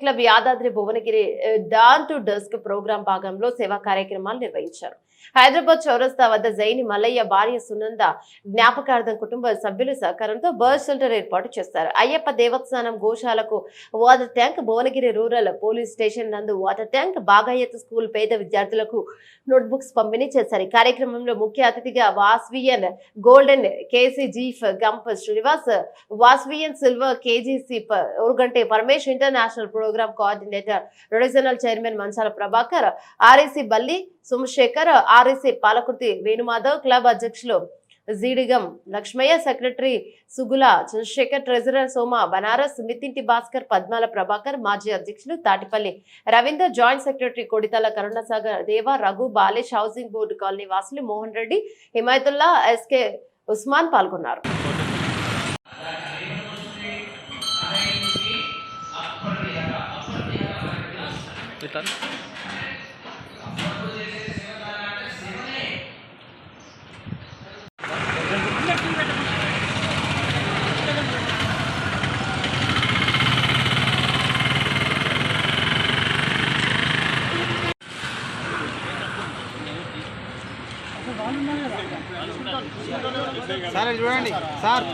Club Yadadri Bhuvanagiri dawn to dusk program భాగంలో సేవా కార్యక్రమాలు నిర్వహించారు. హైదరాబాద్ చౌరస్తా వద్ద జైని మల్లయ్య భార్య సునంద జ్ఞాపకార్థం కుటుంబ సభ్యుల సహకారంతో బర్త్ షెల్టర్ ఏర్పాటు చేశారు. అయ్యప్ప దేవస్థానం గోశాలకు water tank, Bhuvanagiri rural police station నందు వాటర్ ట్యాంక్, బాగాయత్ స్కూల్ పేద విద్యార్థులకు నోట్బుక్స్ పంపిణీ చేశారు. ఈ కార్యక్రమంలో ముఖ్య అతిథిగా వాస్వియన్ గోల్డెన్ కేసీ జీఫ్ గంప్ శ్రీనివాస్, వాస్వియన్ సిల్వర్ కేజీసీప్ Uruganti Paramesh, international program coordinator regional chairman Manchala Prabhakar, REC Balli Somashekar, REC Palakurthi Venumadhav, club అధ్యక్షులు జీడిగం లక్ష్మయ్య, సెక్రటరీ సుగుల చంద్రశేఖర్, ట్రెజరర్ సోమ బనారస్, మిత్తింటి భాస్కర్, పద్మాల ప్రభాకర్, మాజీ అధ్యక్షులు తాటిపల్లి రవీందర్, జాయింట్ సెక్రటరీ కొడితల కరుణసాగర్, దేవ, Raghu, Balesh, housing board colony వాసులు మోహన్ రెడ్డి, హిమాయతుల్లా, ఎస్కే ఉస్మాన్ పాల్గొన్నారు. సార్ చూడండి సార్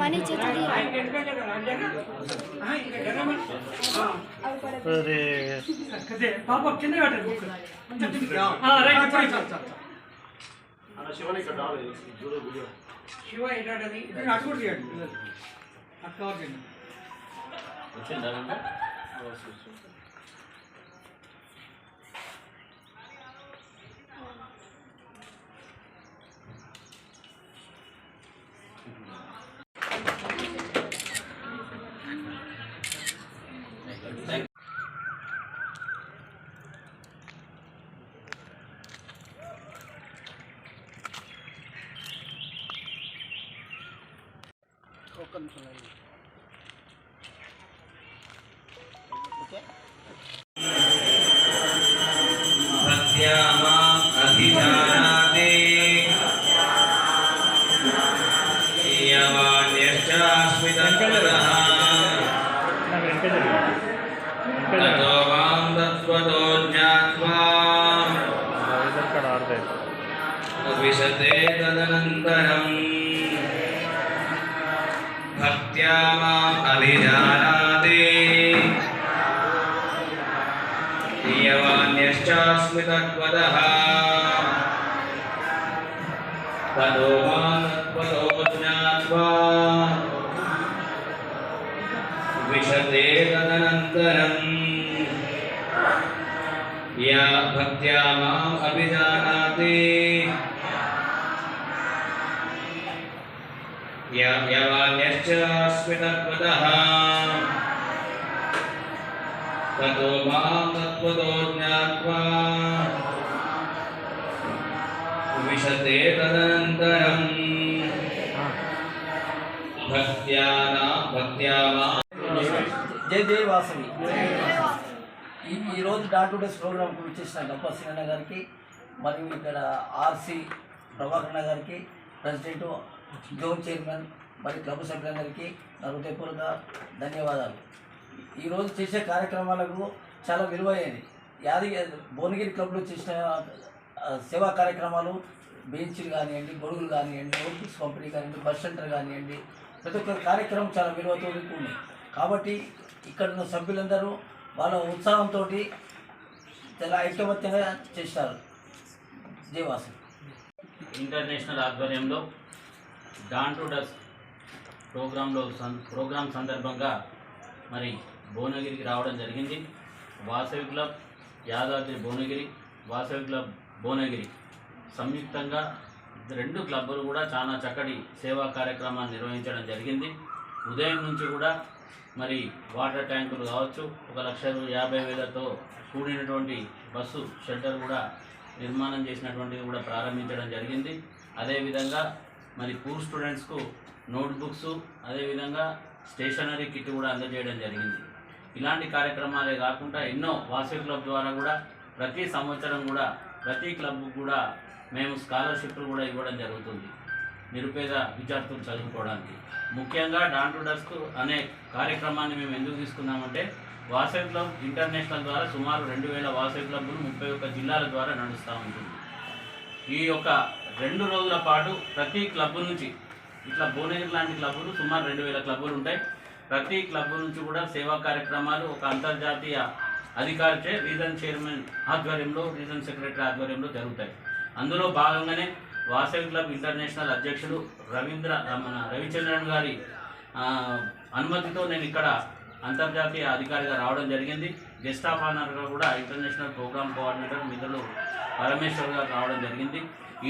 మనీ శివ ఏంటంటే అటు చేయండి విశతే తదనంతరం భక్త్యా మాం అభిజానాతి ప్రియవాన్యశ్చాస్మి తత్వతః తతో మాం తత్వతో జ్ఞాత్వా విశతే తదనంతరం యా భక్త్యా మాం అభిజానాతి యవాన్యశ్చాస్మి తత్వతః తతో మాం తత్వతో జ్ఞాత్వా విశతే తదనంతరం భక్త్యా మాం. జై జై వాసవి. ఈరోజు డాన్ టు డస్క్ ప్రోగ్రాంకు విచ్చేసిన గంప శ్రీనన్న గారికి మరియు ఇక్కడ ఆర్సీ ప్రభాకరణ గారికి, ప్రెసిడెంట్, జోన్ చైర్మన్ మరియు క్లబ్ సభ్యులందరికీ నా హృదయపూర్వక ధన్యవాదాలు. ఈరోజు చేసే కార్యక్రమాలకు చాలా విలువైనది. భువనగిరి క్లబ్లో చేసిన సేవా కార్యక్రమాలు, బెంచ్లు కానివ్వండి, గొడుగులు కానివ్వండి, నోట్బుక్స్ పంపిణీ కానివ్వండి, బస్ సెంటర్ కానివ్వండి, ప్రతి ఒక్క కార్యక్రమం చాలా విలువతో ఉంది. కాబట్టి ఇక్కడ ఉన్న సభ్యులందరూ వాళ్ళ ఉత్సాహంతో చాలా ఐకమత్యంగా చేస్తారు. జయవాసం. ఇంటర్నేషనల్ ఆధ్వర్యంలో డాన్ టు డస్క్ ప్రోగ్రాం సందర్భంగా మరి భువనగిరికి రావడం జరిగింది. వాసవి క్లబ్ యాదాద్రి భువనగిరి, వాసవి క్లబ్ భువనగిరి సంయుక్తంగా రెండు క్లబ్బులు కూడా చాలా చక్కటి సేవా కార్యక్రమాన్ని నిర్వహించడం జరిగింది. ఉదయం నుంచి కూడా మరి వాటర్ ట్యాంకులు కావచ్చు 1,50,000తో కూడినటువంటి బస్సు షెల్టర్ కూడా నిర్మాణం చేసినటువంటిది కూడా ప్రారంభించడం జరిగింది. అదేవిధంగా మరి పూర్ స్టూడెంట్స్కు నోట్బుక్స్ అదేవిధంగా స్టేషనరీ కిట్ కూడా అందజేయడం జరిగింది. ఇలాంటి కార్యక్రమాలే కాకుండా ఎన్నో వాసవి క్లబ్ ద్వారా కూడా ప్రతి సంవత్సరం కూడా ప్రతి క్లబ్కు కూడా మేము స్కాలర్షిప్లు కూడా ఇవ్వడం జరుగుతుంది నిరుపేద విద్యార్థులు చదువుకోవడానికి. ముఖ్యంగా డాన్ టు డస్క్ అనే కార్యక్రమాన్ని మేము ఎందుకు తీసుకున్నామంటే వాసవి క్లబ్ ఇంటర్నేషనల్ ద్వారా సుమారు 2,000 వాసవి క్లబ్లు 31 జిల్లాల ద్వారా నడుస్తూ ఉంటుంది. ఈ యొక్క 2 రోజుల పాటు ప్రతి క్లబ్ నుంచి ఇట్లా భువనగిరి లాంటి క్లబ్బులు సుమారు 2,000 క్లబ్బులు ఉంటాయి. ప్రతి క్లబ్ నుంచి కూడా సేవా కార్యక్రమాలు ఒక అంతర్జాతీయ అధికారిచే రీజన్ చైర్మన్ ఆధ్వర్యంలో రీజన్ సెక్రటరీ ఆధ్వర్యంలో జరుగుతాయి. అందులో భాగంగానే వాసవి క్లబ్ ఇంటర్నేషనల్ అధ్యక్షుడు రవిచంద్రన్ గారి అనుమతితో నేను ఇక్కడ అంతర్జాతీయ అధికారిగా రావడం జరిగింది. గెస్ట్ ఆఫ్ ఆనర్గా కూడా ఇంటర్నేషనల్ ప్రోగ్రామ్ కోఆర్డినేటర్ మిత్రులు పరమేశ్వర్ గారు రావడం జరిగింది.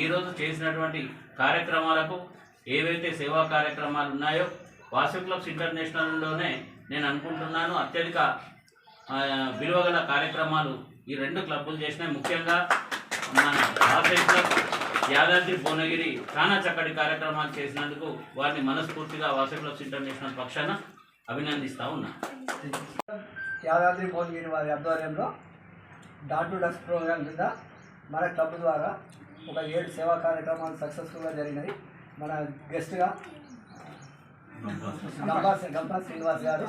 ఈరోజు చేసినటువంటి కార్యక్రమాలకు ఏవైతే సేవా కార్యక్రమాలు ఉన్నాయో వాసవి క్లబ్స్ ఇంటర్నేషనల్లోనే నేను అనుకుంటున్నాను అత్యధిక విలువగల కార్యక్రమాలు ఈ 2 క్లబ్బులు చేసినాయి. ముఖ్యంగా మన వాసవి క్లబ్ యాదాద్రి భువనగిరి చాలా చక్కటి కార్యక్రమాలు చేసినందుకు వారిని మనస్ఫూర్తిగా వాసవి క్లబ్స్ ఇంటర్నేషనల్ పక్షాన అభినందిస్తూ ఉన్నా. యాదాద్రి భువనగిరి వారి ఆధ్వర్యంలో డాన్ టు డస్క్ ప్రోగ్రాం కింద మన క్లబ్ ద్వారా ఒక 7 సేవా కార్యక్రమాలు సక్సెస్ఫుల్గా జరిగినాయి. మన గెస్ట్గా గంపా శ్రీనివాస్ గారు,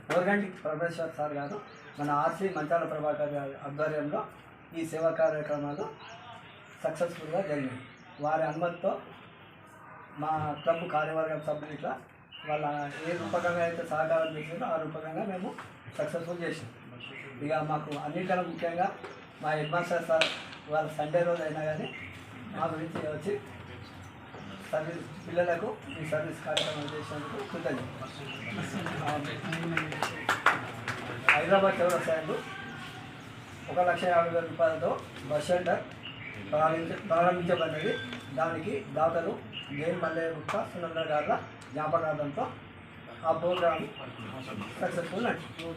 కోరగంటి పరమేశ్వర్ సార్ గారు, మన ఆర్సీ మంచాల ప్రభాకర్ గారి ఆధ్వర్యంలో ఈ సేవా కార్యక్రమాలు సక్సెస్ఫుల్గా జరిగినాయి. వారి అనుమతితో మా క్లబ్ కార్యవర్గం సభ్యులు ఇట్లా వాళ్ళ ఏ రూపకంగా అయితే సహకారం చేసిందో ఆ రూపకంగా మేము సక్సెస్ఫుల్ చేసాం. ఇక మాకు అన్నిటికన్నా ముఖ్యంగా మా హెడ్ మాస్టర్ సార్ వాళ్ళ సండే రోజు అయినా కానీ మా గురించి వచ్చి సర్వీస్ పిల్లలకు ఈ సర్వీస్ కార్యక్రమం చేసినందుకు కృతజ్ఞతలు. హైదరాబాద్ చౌరస్తాయందు 1,50,000 రూపాయలతో బస్ షెల్టర్ ప్రారంభించబడినది. దానికి దాతలు జైన్ మల్లయ్య గుప్తా సునంద గారుల జ్ఞాపకార్థంతో ఆ ప్రోగ్రాం సక్సెస్ఫుల్ నడిచింది.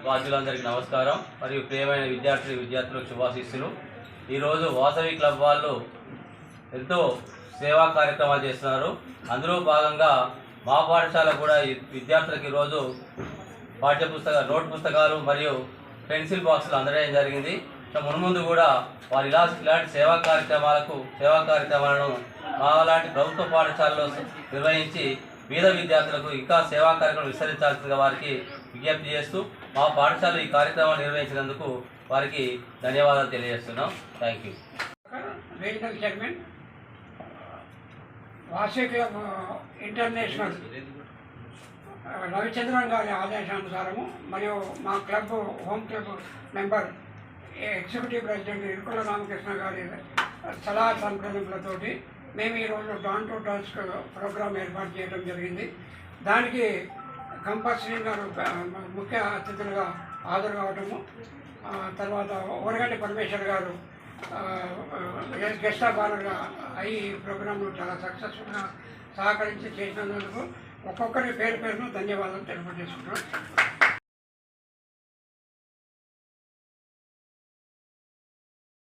వాసులందరికీ నమస్కారం మరియు ప్రియమైన విద్యార్థులకు శుభాశీస్సులు. ఈరోజు వాసవి క్లబ్ వాళ్ళు ఎంతో సేవా కార్యక్రమాలు చేస్తున్నారు. అందులో భాగంగా మా పాఠశాల కూడా ఈ విద్యార్థులకు ఈరోజు నోట్ పుస్తకాలు మరియు పెన్సిల్ బాక్సులు అందజేయడం జరిగింది. మున్ముందు కూడా వారు ఇలాంటి సేవా కార్యక్రమాలను మా లాంటి ప్రభుత్వ పాఠశాలలో నిర్వహించి పేద విద్యార్థులకు ఇంకా సేవా కార్యక్రమం విస్తరించాల్సిందిగా వారికి విజ్ఞప్తి చేస్తూ మా పాఠశాలలో ఈ కార్యక్రమాన్ని నిర్వహించినందుకు వారికి ధన్యవాదాలు తెలియజేస్తున్నాం. Thank you. Regional chairman Vasavi club international Ravichandran గారి ఆదేశానుసారము మరియు మా club home club member executive president Irukula Ramakrishna గారి సలహా సంప్రదింపులతోటి మేము ఈరోజు డాన్ టు డస్క్ ప్రోగ్రాం ఏర్పాటు చేయడం జరిగింది. దానికి కంపల్సరీ గారు ముఖ్య అతిథులుగా హాజరు కావడము, తర్వాత ఓరగంటి పరమేశ్వర్ గారు గెస్ట్ ఆఫ్ ఆనర్గా ఈ ప్రోగ్రాంను చాలా సక్సెస్ఫుల్గా సహకరించి చేసినందుకు ఒక్కొక్కరి పేరును ధన్యవాదాలు తెలియజేసుకుంటున్నాను.